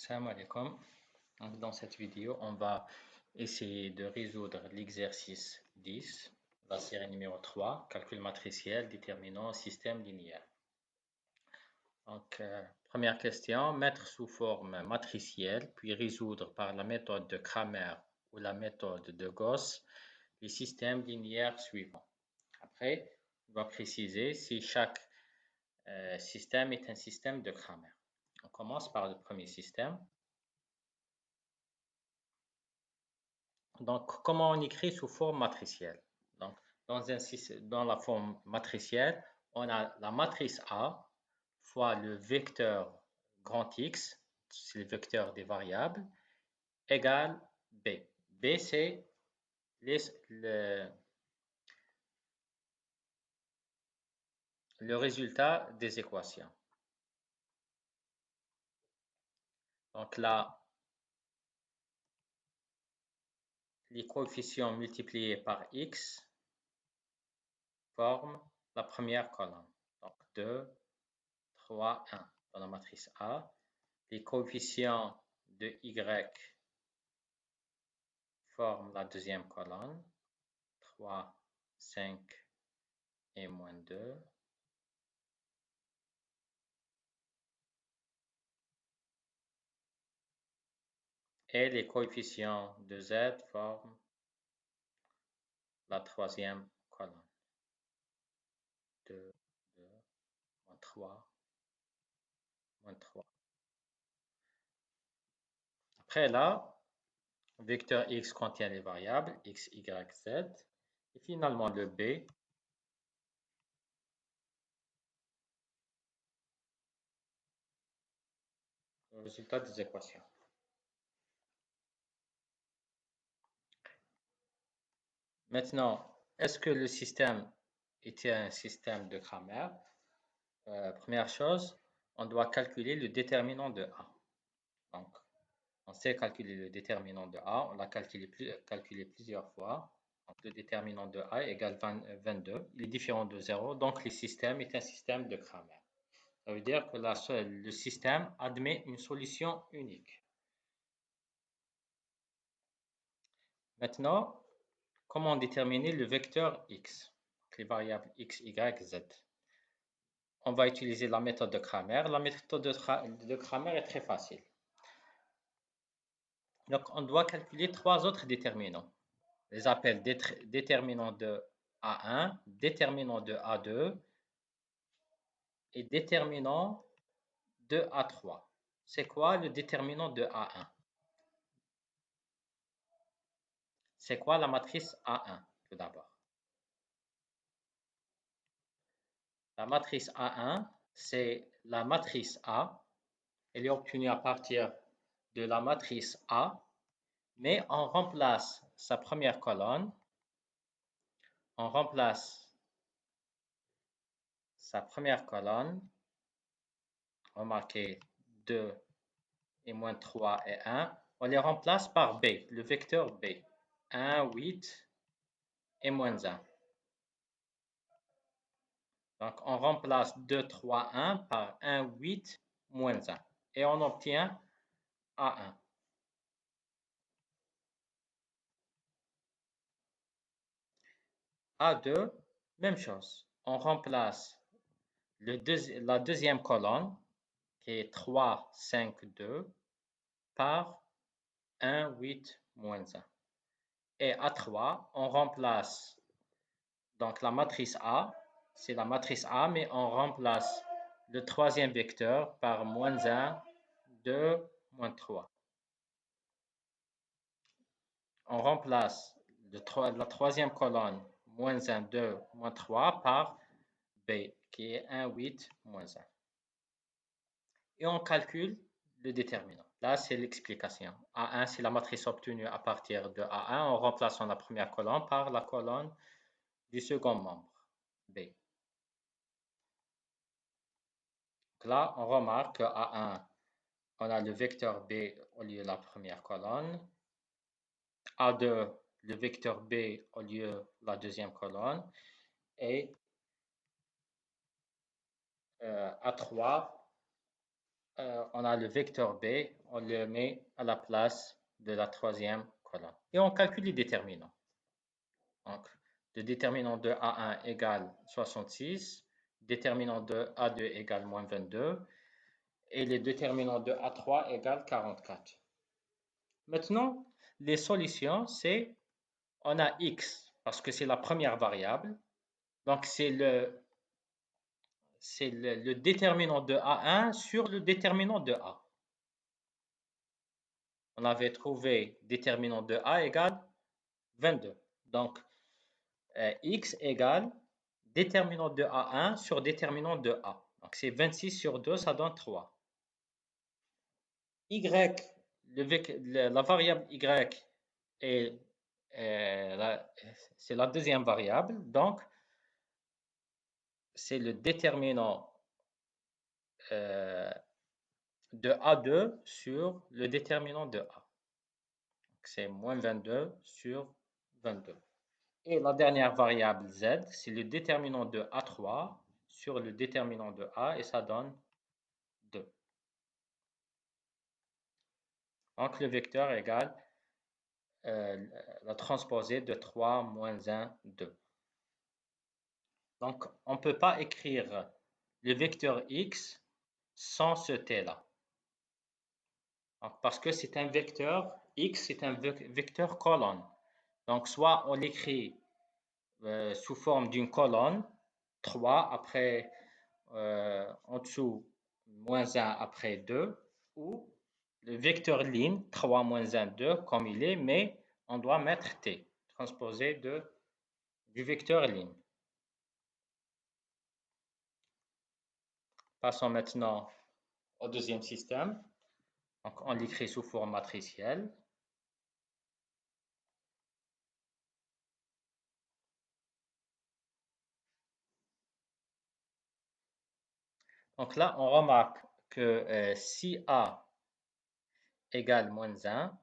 Salam alaikum. Donc, dans cette vidéo, on va essayer de résoudre l'exercice 10, la série numéro 3, calcul matriciel déterminant système linéaire. Donc, première question, mettre sous forme matricielle, puis résoudre par la méthode de Cramer ou la méthode de Gauss les systèmes linéaires suivants. Après, on va préciser si chaque système est un système de Cramer. On commence par le premier système. Donc, comment on écrit sous forme matricielle? Donc, dans la forme matricielle, on a la matrice A fois le vecteur grand X, c'est le vecteur des variables, égale B. B, c'est le résultat des équations. Donc là, les coefficients multipliés par X forment la première colonne. Donc 2, 3, 1 dans la matrice A. Les coefficients de Y forment la deuxième colonne, 3, 5 et moins 2. Et les coefficients de Z forment la troisième colonne, 2, 2, moins 3, moins 3. Après là, vecteur X contient les variables X, Y, Z. Et finalement, le B le résultat des équations. Maintenant, est-ce que le système était un système de Cramer? Première chose, on doit calculer le déterminant de A. Donc, on sait calculer le déterminant de A, on l'a calculé plusieurs fois. Donc, le déterminant de A égale 22, il est différent de 0, donc le système est un système de Cramer. Ça veut dire que le système admet une solution unique. Maintenant, comment déterminer le vecteur X, les variables X, Y, Z? On va utiliser la méthode de Cramer. La méthode de Cramer est très facile. Donc, on doit calculer trois autres déterminants. On les appelle déterminant de A1, déterminant de A2 et déterminant de A3. C'est quoi le déterminant de A1? C'est quoi la matrice A1 tout d'abord? La matrice A1, c'est la matrice A. Elle est obtenue à partir de la matrice A, mais on remplace sa première colonne. On remplace sa première colonne. Remarquez 2 et moins 3 et 1. On les remplace par B, le vecteur B. 1, 8 et moins 1. Donc, on remplace 2, 3, 1 par 1, 8, moins 1. Et on obtient A1. A2, même chose. On remplace la deuxième colonne, qui est 3, 5, 2, par 1, 8, moins 1. Et A3, on remplace donc la matrice A, c'est la matrice A, mais on remplace le troisième vecteur par moins 1, 2, moins 3. On remplace la troisième colonne, moins 1, 2, moins 3, par B, qui est 1, 8, moins 1. Et on calcule le déterminant. Là, c'est l'explication. A1, c'est la matrice obtenue à partir de A1 en remplaçant la première colonne par la colonne du second membre, B. Donc là, on remarque que A1, on a le vecteur B au lieu de la première colonne. A2, le vecteur B au lieu de la deuxième colonne. Et A3, on a le vecteur B, on le met à la place de la troisième colonne. Et on calcule les déterminants. Donc, le déterminant de A1 égale 66, déterminant de A2 égale moins 22, et le déterminant de A3 égale 44. Maintenant, les solutions, c'est, on a X, parce que c'est la première variable, donc c'est le déterminant de A1 sur le déterminant de A. On avait trouvé déterminant de A égale 22. Donc, X égale déterminant de A1 sur déterminant de A. Donc, c'est 26 sur 2, ça donne 3. Y, la variable Y, c'est la deuxième variable. Donc, c'est le déterminant de A2 sur le déterminant de A. C'est moins 22 sur 22. Et la dernière variable Z, c'est le déterminant de A3 sur le déterminant de A et ça donne 2. Donc le vecteur égale la transposée de 3 moins 1, 2. Donc on ne peut pas écrire le vecteur X sans ce T-là. Parce que c'est un vecteur, X c'est un vecteur colonne. Donc soit on l'écrit sous forme d'une colonne, 3 après, en dessous, moins 1 après 2, ou le vecteur ligne, 3 moins 1, 2, comme il est, mais on doit mettre T, transposé du vecteur ligne. Passons maintenant au deuxième système. Donc, on l'écrit sous forme matricielle. Donc là, on remarque que si A égale moins 1,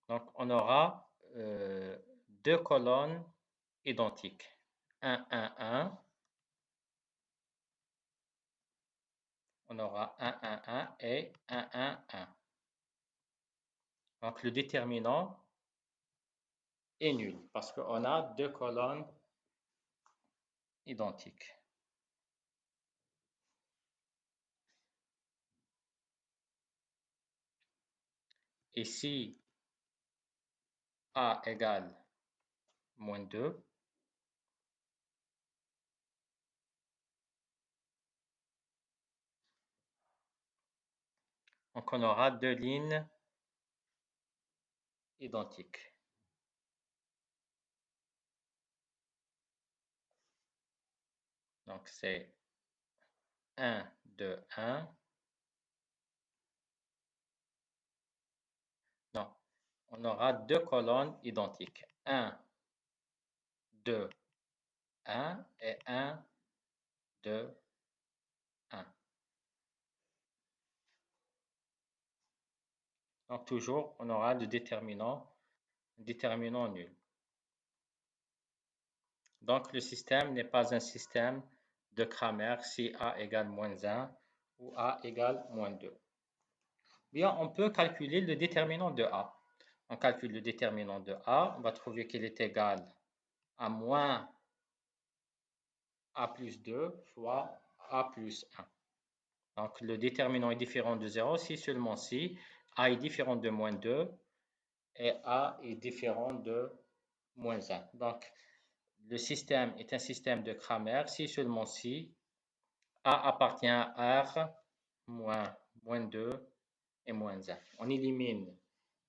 donc on aura deux colonnes identiques. 1, 1, 1. On aura 1, 1, 1 et 1, 1, 1. Donc le déterminant est nul parce qu'on a deux colonnes identiques. Et si A égale moins 2, donc on aura deux lignes identiques. Donc c'est 1, 2, 1. Non, on aura deux colonnes identiques. 1, 2, 1 et 1, 2, 1. Donc toujours, on aura le déterminant nul. Donc le système n'est pas un système de Cramer si A égale moins 1 ou A égale moins 2. Bien, on peut calculer le déterminant de A. On calcule le déterminant de A, on va trouver qu'il est égal à moins A plus 2 fois A plus 1. Donc le déterminant est différent de 0 si seulement si A est différent de moins 2 et A est différent de moins 1. Donc le système est un système de Cramer si seulement si A appartient à R moins 2 et moins 1. On élimine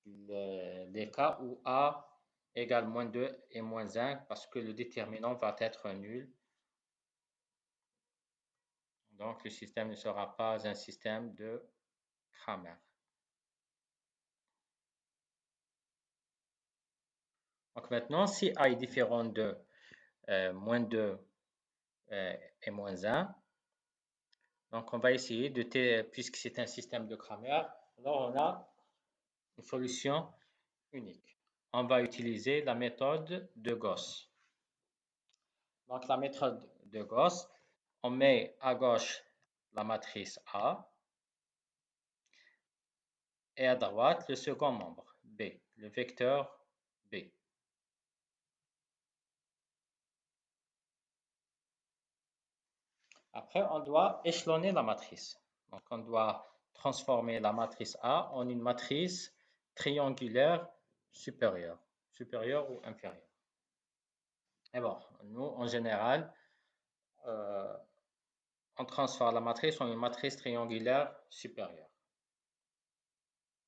les cas où A égale moins 2 et moins 1 parce que le déterminant va être nul. Donc le système ne sera pas un système de Cramer. Donc maintenant, si A est différent de moins 2 et moins 1, donc on va essayer de, puisque c'est un système de Cramer, alors on a une solution unique. on va utiliser la méthode de Gauss. Donc, la méthode de Gauss, on met à gauche la matrice A et à droite le second membre, B, le vecteur B. Après, on doit échelonner la matrice. Donc, on doit transformer la matrice A en une matrice triangulaire supérieure, supérieure ou inférieure. Et bon, nous, en général, on transforme la matrice en une matrice triangulaire supérieure.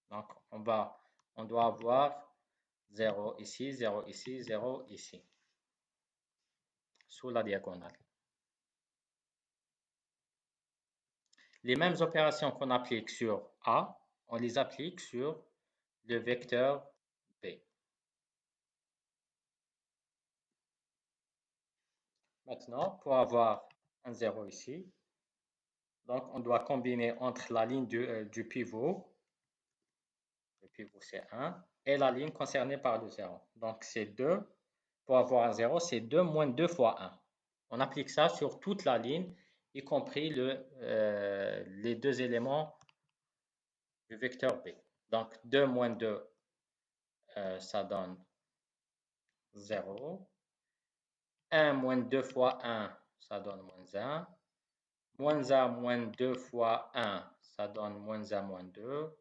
Donc, on doit avoir 0 ici, 0 ici, 0 ici, sous la diagonale. Les mêmes opérations qu'on applique sur A, on les applique sur le vecteur B. Maintenant, pour avoir un 0 ici, donc on doit combiner entre la ligne du pivot, le pivot c'est 1, et la ligne concernée par le 0. Donc c'est 2, pour avoir un 0, c'est 2 moins 2 fois 1. On applique ça sur toute la ligne, y compris les deux éléments du vecteur B. Donc 2 moins 2, ça donne 0. 1 moins 2 fois 1, ça donne moins 1. Moins A moins 2 fois 1, ça donne moins A moins 2.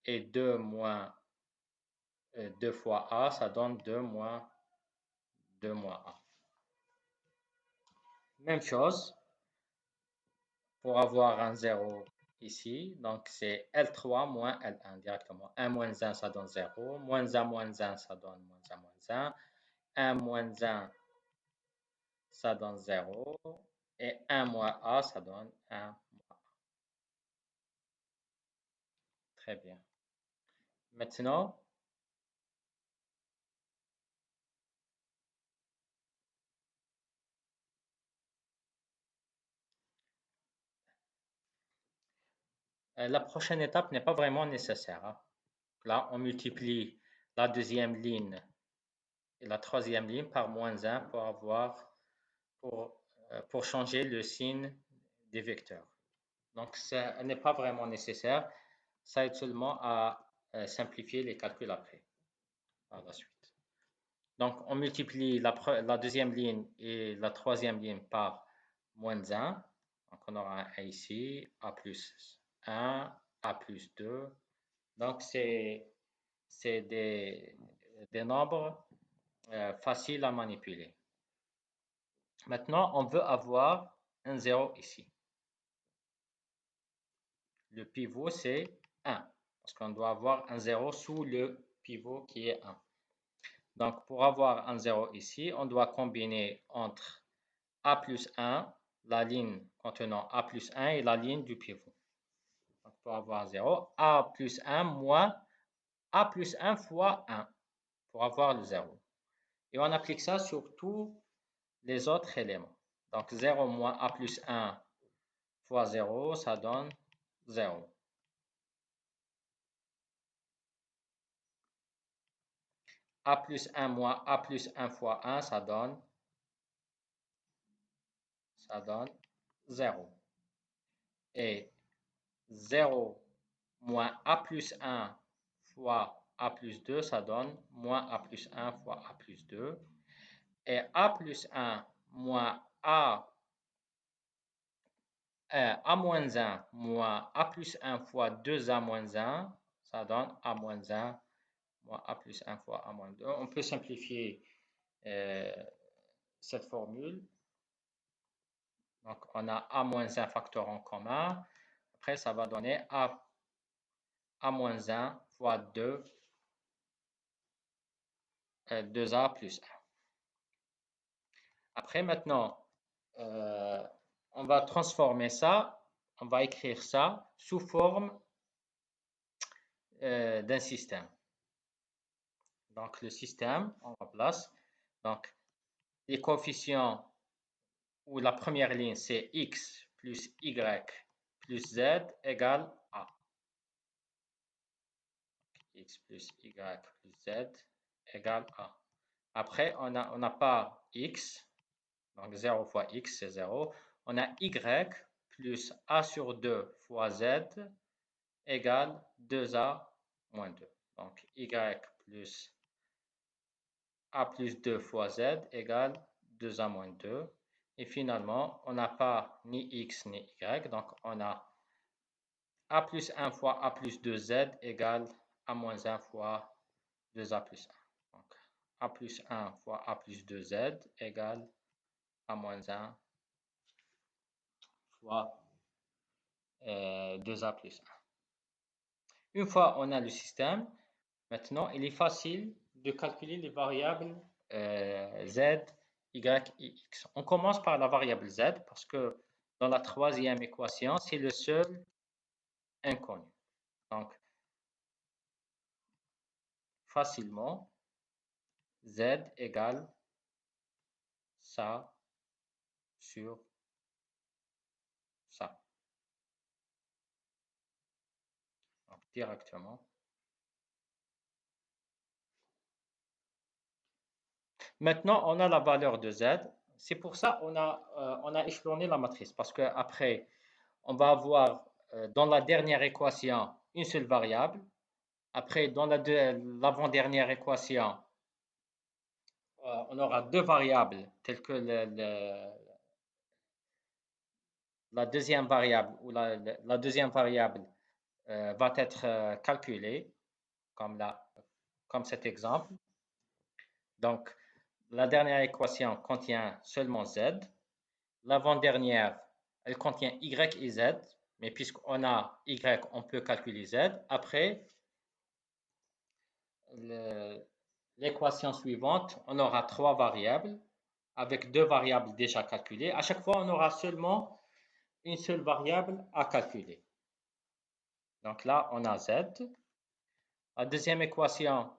Et 2 moins 2 fois A, ça donne 2 moins A. Même chose, pour avoir un 0 ici, donc c'est L3 moins L1 directement. 1 moins 1, ça donne 0. Moins A moins 1, ça donne moins A moins 1. 1 moins 1, ça donne 0. Et 1 moins A, ça donne 1 moins A. Très bien. Maintenant, la prochaine étape n'est pas vraiment nécessaire, hein. Là, on multiplie la deuxième ligne et la troisième ligne par moins 1 pour changer le signe des vecteurs. Donc, ça n'est pas vraiment nécessaire. Ça aide seulement à simplifier les calculs après, par la suite. Donc, on multiplie la deuxième ligne et la troisième ligne par moins 1. Donc, on aura un A ici, A plus 1, A plus 2. Donc, c'est des nombres faciles à manipuler. Maintenant, on veut avoir un 0 ici. Le pivot, c'est 1, parce qu'on doit avoir un 0 sous le pivot qui est 1. Donc, pour avoir un 0 ici, on doit combiner entre A plus 1, la ligne contenant A plus 1 et la ligne du pivot. Donc, pour avoir 0, A plus 1 moins A plus 1 fois 1, pour avoir le 0. Et on applique ça sur tous les autres éléments. Donc 0 moins A plus 1 fois 0, ça donne 0. A plus 1 moins A plus 1 fois 1, ça donne 0. Et 0 moins A plus 1 fois A plus 2, ça donne moins A plus 1 fois A plus 2. Et A plus 1 moins A moins 1 moins A plus 1 fois 2A moins 1, ça donne A moins 1 moins A plus 1 fois A moins 2. On peut simplifier cette formule. Donc, on a A moins 1 facteur en commun. Après, ça va donner A moins 1 fois 2, 2A plus 1. Après, maintenant, on va transformer ça, on va écrire ça sous forme d'un système. Donc, le système, on remplace. Donc, les coefficients ou la première ligne, c'est x plus y plus z égale a. X plus y plus z égale A. Après, on n'a pas x, donc 0 fois x, c'est 0. On a y plus A sur 2 fois z égale 2A moins 2. Donc, y plus A plus 2 fois z égale 2A moins 2. Et finalement, on n'a pas ni x ni y, donc on a A plus 1 fois A plus 2z égale A moins 1 fois 2A plus 1. Donc, A plus 1 fois A plus 2z égale A moins 1 fois 2A plus 1. Une fois on a le système, maintenant il est facile de calculer les variables z, y et x. On commence par la variable z parce que dans la troisième équation, c'est le seul inconnu. Donc, facilement, z égale ça sur ça. Donc, directement. Maintenant, on a la valeur de z. C'est pour ça qu'on a échelonné la matrice. Parce qu'après, on va avoir dans la dernière équation une seule variable. Après, dans l'avant-dernière équation, on aura deux variables telles que la deuxième variable ou la deuxième variable va être calculée comme cet exemple. Donc, la dernière équation contient seulement z. L'avant-dernière, elle contient y et z. Mais puisqu'on a y, on peut calculer z. Après, l'équation suivante, on aura trois variables avec deux variables déjà calculées. À chaque fois, on aura seulement une seule variable à calculer. Donc là, on a z. La deuxième équation,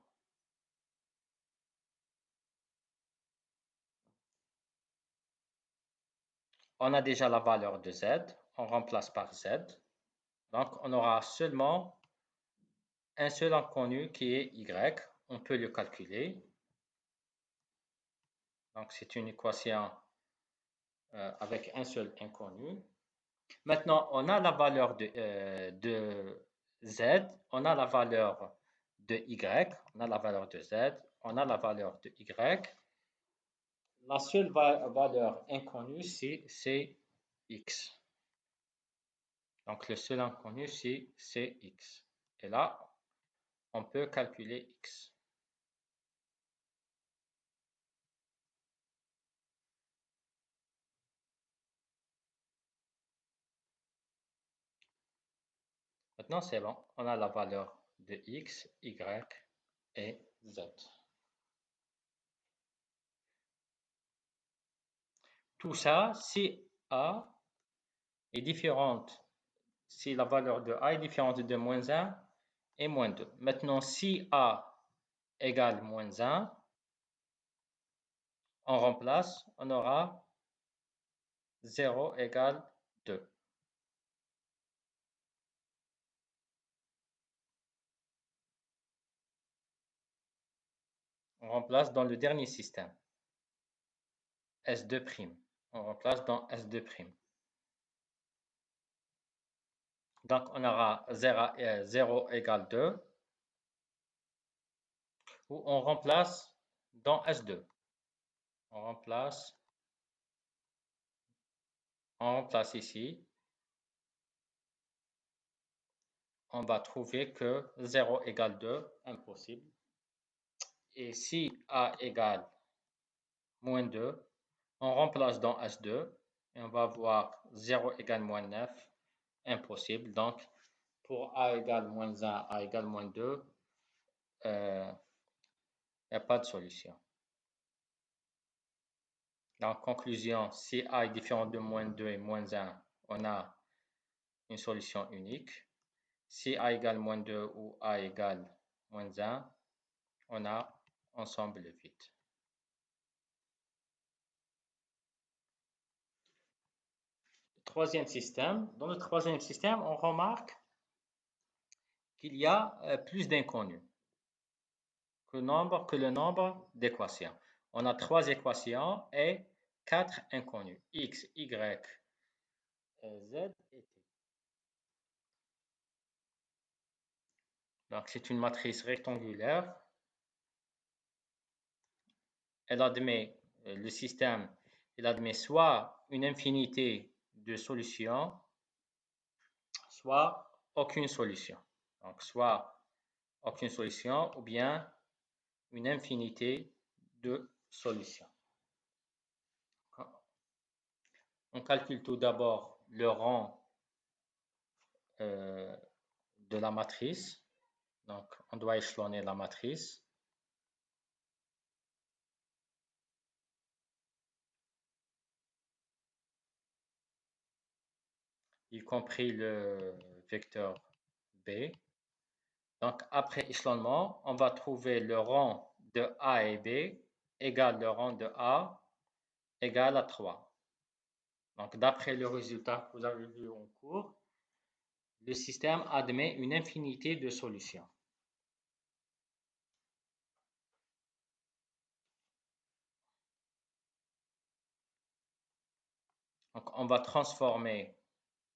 on a déjà la valeur de z. On remplace par z. Donc, on aura seulement un seul inconnu qui est y. On peut le calculer. Donc, c'est une équation avec un seul inconnu. Maintenant, on a la valeur de z, on a la valeur de y, on a la valeur de z, on a la valeur de y. La seule valeur inconnue, c'est x. Donc, le seul inconnu, c'est x. Et là, on peut calculer x. Maintenant, c'est bon. On a la valeur de x, y et z. Tout ça, si A est différente, si la valeur de A est différente de moins 1 et moins 2. Maintenant, si A égale moins 1, on remplace, on aura 0 égale 2. On remplace dans le dernier système. S2'. On remplace dans S2'. Donc, on aura 0 égale 2. Ou on remplace dans S2. On remplace ici. On va trouver que 0 égale 2, impossible. Et si A égale moins 2, on remplace dans S2 et on va avoir 0 égale moins 9, impossible. Donc, pour A égale moins 1, A égale moins 2, il n'y a pas de solution. En conclusion, si A est différent de moins 2 et moins 1, on a une solution unique. Si A égale moins 2 ou A égale moins 1, on a ensemble vide. Troisième système. Dans le troisième système, on remarque qu'il y a plus d'inconnus que le nombre d'équations. On a 3 équations et 4 inconnus. X, Y, Z et T. Donc, c'est une matrice rectangulaire. Elle admet, le système, il admet soit une infinité de solutions, soit aucune solution. Donc, soit aucune solution ou bien une infinité de solutions. On calcule tout d'abord le rang de la matrice. Donc, on doit échelonner la matrice. Y compris le vecteur B. Donc, après échelonnement, on va trouver le rang de A et B égale le rang de A égale à 3. Donc, d'après le résultat que vous avez vu en cours, le système admet une infinité de solutions. Donc, on va transformer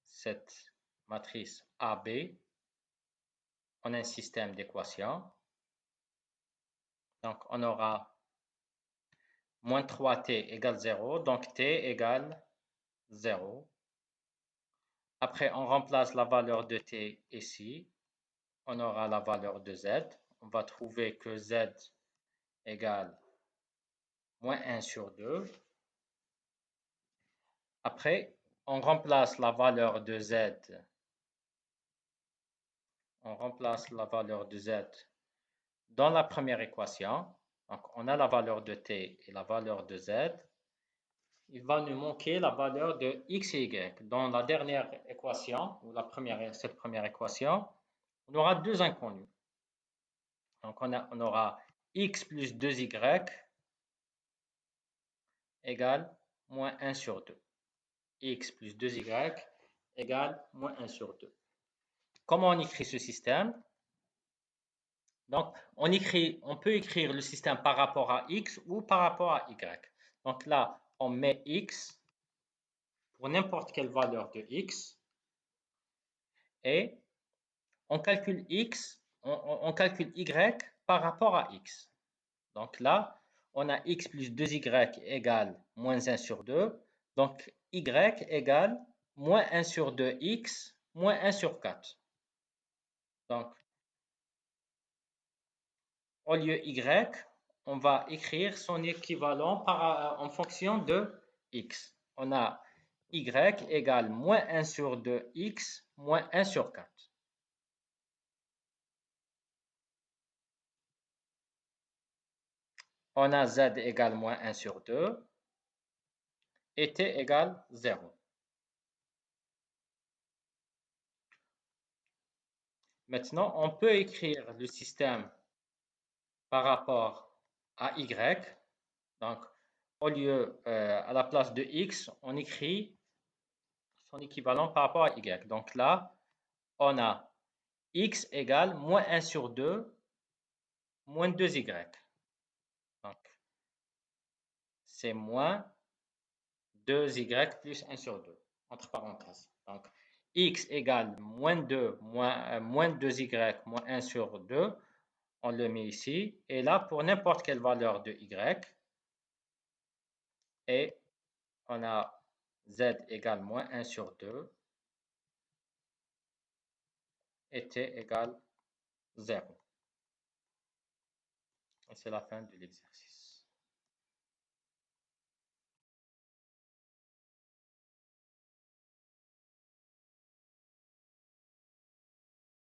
cette matrice AB en un système d'équations. Donc, on aura moins 3t égale 0, donc t égale 0. Après, on remplace la valeur de t ici. On aura la valeur de z. On va trouver que z égale moins 1 sur 2. Après, on remplace la valeur de z. On remplace la valeur de z dans la première équation. Donc, on a la valeur de t et la valeur de z. Il va nous manquer la valeur de x et y. Dans la dernière équation, ou cette première équation, on aura deux inconnus. Donc, on aura x plus 2y égale moins 1 sur 2. X plus 2y égale moins 1 sur 2. Comment on écrit ce système? Donc, on peut écrire le système par rapport à x ou par rapport à y. Donc là, on met x pour n'importe quelle valeur de x et on calcule x, on calcule y par rapport à x. Donc là, on a x plus 2y égale moins 1 sur 2. Donc y égale moins 1 sur 2x moins 1 sur 4. Donc, au lieu y, on va écrire son équivalent en fonction de x. On a y égale moins 1 sur 2x moins 1 sur 4. On a z égale moins 1 sur 2 et t égale 0. Maintenant, on peut écrire le système par rapport à y. Donc, au lieu, à la place de x, on écrit son équivalent par rapport à y. Donc là, on a x égale moins 1 sur 2 moins 2y. Donc, c'est moins 2y plus 1 sur 2, entre parenthèses. Donc, x égale moins 2 moins 2y moins 1 sur 2. On le met ici. Et là, pour n'importe quelle valeur de y, et on a z égale moins 1 sur 2 et t égale 0. Et c'est la fin de l'exercice.